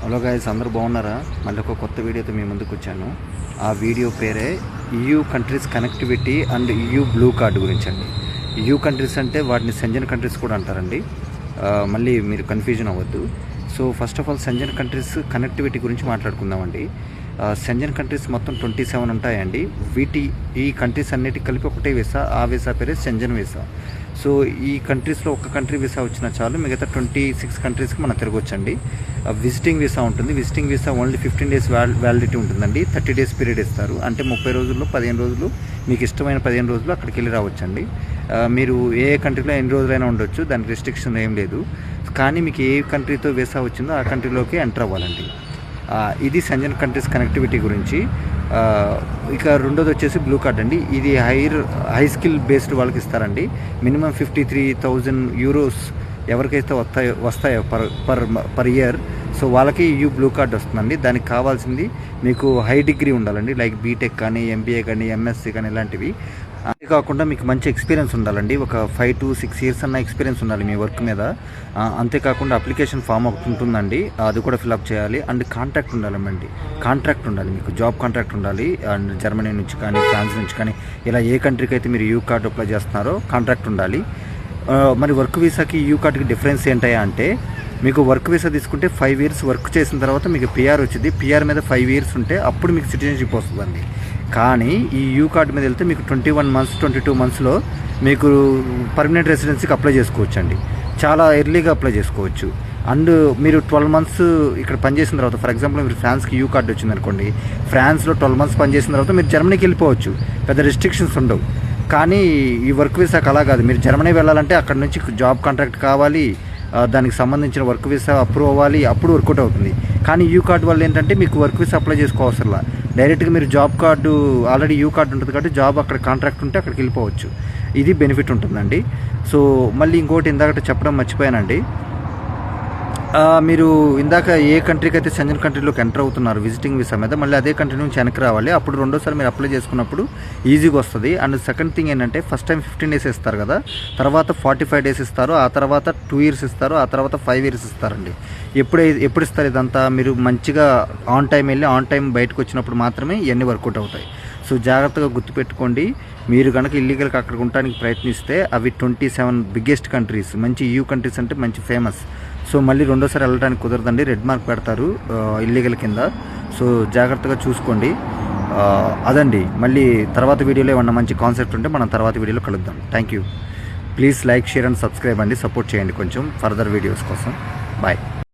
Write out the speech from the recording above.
Hello guys, అందరూ బాగున్నారా? మళ్ళీ ఒక కొత్త వీడియోతో మీ ముందుకు వచ్చాను. ఆ వీడియో పేరే EU countries connectivity and EU blue card గురించి అండి. EU కంట్రీస్ అంటే వాటిని సెంజన్ కంట్రీస్ కూడా అంటారండి. మళ్ళీ మీరు కన్ఫ్యూజన్ అవ్వద్దు. So first of all Schengen countries connectivity గురించి మాట్లాడుకుందామండి. సెంజన్ కంట్రీస్ మొత్తం 27 ఉంటాయండి. ఈ కంట్రీస్ అన్నిటికి కలిపి ఒకటే వీసా, ఆ వీసా పేరే సెంజన్ వీసా. సో ఈ కంట్రీస్లో ఒక కంట్రీ వీసా వచ్చినా చాలు, మిగతా 26 కంట్రీస్కి మనం తిరగొచ్చండి. విజిటింగ్ వీసా ఉంటుంది. Visiting visa only 15 days validity ఉంటుందండి. 30 days పీరియడ్ ఇస్తారు. అంటే 30 రోజుల్లో 15 రోజులు మీకు ఇష్టమైన 15 రోజులు అక్కడికి వెళ్ళి రావచ్చండి. మీరు ఏ కంట్రీలో ఎన్ని రోజులైనా ఉండొచ్చు, దానికి రెస్ట్రిక్షన్ ఏం లేదు. కానీ మీకు ఏ కంట్రీతో వీసా వచ్చిందో ఆ కంట్రీలోకి ఎంటర్ అవ్వాలండి. ఇది సెంజన్ కంట్రీస్ కనెక్టివిటీ గురించి. ఇక రెండోది వచ్చేసి బ్లూ కార్డ్ అండి. ఇది హై స్కిల్ బేస్డ్ వాళ్ళకి ఇస్తారండి. మినిమం 53,000 euros ఎవరికైతే వస్తాయో పర్ ఇయర్, సో వాళ్ళకి EU బ్లూ కార్డ్ వస్తుందండి. దానికి కావాల్సింది మీకు హై డిగ్రీ ఉండాలండి, లైక్ బీటెక్ కానీ, MBA కానీ, MSc కానీ ఇలాంటివి. అంతేకాకుండా మీకు మంచి ఎక్స్పీరియన్స్ ఉండాలండి. ఒక 5 to 6 years అన్న ఎక్స్పీరియన్స్ ఉండాలి మీ వర్క్ మీద. అంతేకాకుండా అప్లికేషన్ ఫామ్ ఒకటి ఉంటుందండి, అది కూడా ఫిల్అప్ చేయాలి. అండ్ కాంట్రాక్ట్ ఉండాలండి. కాంట్రాక్ట్ ఉండాలి, మీకు జాబ్ కాంట్రాక్ట్ ఉండాలి. అండ్ జర్మనీ నుంచి కానీ, ఫ్రాన్స్ నుంచి కానీ, ఇలా ఏ కంట్రీకి అయితే మీరు EU కార్డు అప్లై చేస్తున్నారో కాంట్రాక్ట్ ఉండాలి. మరి వర్క్ వీసాకి EU కార్డుకి డిఫరెన్స్ ఏంటయ్యా అంటే, మీకు వర్క్ వీసా తీసుకుంటే 5 years వర్క్ చేసిన తర్వాత మీకు PR వచ్చింది. PR మీద 5 years ఉంటే అప్పుడు మీకు సిటిజన్షిప్ వస్తుందండి. కానీ ఈ EU కార్డు మీద వెళ్తే మీకు 21 months 22 monthsలో మీకు పర్మనెంట్ రెసిడెన్సీకి అప్లై చేసుకోవచ్చు అండి. చాలా ఎర్లీగా అప్లై చేసుకోవచ్చు. అండ్ మీరు 12 months ఇక్కడ పనిచేసిన తర్వాత, ఫర్ ఎగ్జాంపుల్ మీరు ఫ్రాన్స్కి EU కార్డు వచ్చిందనుకోండి, ఫ్రాన్స్లో 12 months పనిచేసిన తర్వాత మీరు జర్మనీకి వెళ్ళిపోవచ్చు. పెద్ద రెస్ట్రిక్షన్స్ ఉండవు. కానీ ఈ వర్క్ వీసాకి అలా కాదు. మీరు జర్మనీ వెళ్ళాలంటే అక్కడ నుంచి జాబ్ కాంట్రాక్ట్ కావాలి, దానికి సంబంధించిన వర్క్ వీసా అప్రూవ్ అవ్వాలి, అప్పుడు వర్కౌట్ అవుతుంది. కానీ EU కార్డు వల్ల ఏంటంటే మీకు వర్క్ వీసా అప్లై చేసుకోవసరంలా, డైరెక్ట్గా మీరు job card already EU card ఉంటుంది కాబట్టి జాబ్ అక్కడ కాంట్రాక్ట్ ఉంటే అక్కడికి వెళ్ళిపోవచ్చు. ఇది బెనిఫిట్ ఉంటుందండి. సో మళ్ళీ ఇంకోటి ఇందాక చెప్పడం మర్చిపోయానండి. మీరు ఇందాక ఏ కంట్రీకి అయితే సెంజన్ కంట్రీలోకి ఎంటర్ అవుతున్నారు విజిటింగ్ వీసా మీద, మళ్ళీ అదే కంట్రీ నుంచి వెనక్కి రావాలి. అప్పుడు రెండోసారి మీరు అప్లై చేసుకున్నప్పుడు ఈజీగా వస్తుంది. అండ్ సెకండ్ థింగ్ ఏంటంటే, ఫస్ట్ టైం 15 days ఇస్తారు కదా, తర్వాత 45 days ఇస్తారు, ఆ తర్వాత 2 years ఇస్తారు, ఆ తర్వాత 5 years ఇస్తారండి. ఎప్పుడు ఇస్తారు ఇదంతా? మీరు మంచిగా ఆన్ టైం వెళ్ళి ఆన్ టైం బయటకు వచ్చినప్పుడు మాత్రమే ఇవన్నీ వర్కౌట్ అవుతాయి. సో జాగ్రత్తగా గుర్తుపెట్టుకోండి. మీరు కనుక ఇల్లీగల్గా అక్కడ ఉండడానికి ప్రయత్నిస్తే అవి 27 బిగ్గెస్ట్ కంట్రీస్, మంచి EU కంట్రీస్ అంటే మంచి ఫేమస్. సో మళ్ళీ రెండోసారి వెళ్ళడానికి కుదరదండి, రెడ్ మార్క్ పెడతారు ఇల్లీగల్ కింద. సో జాగ్రత్తగా చూసుకోండి. అదండి. మళ్ళీ తర్వాత వీడియోలో ఏమన్నా మంచి కాన్సెప్ట్ ఉంటే మనం తర్వాత వీడియోలో కలుద్దాం. Thank you. Please like, share and subscribe అండి. సపోర్ట్ చేయండి కొంచెం ఫర్దర్ వీడియోస్ కోసం. బాయ్.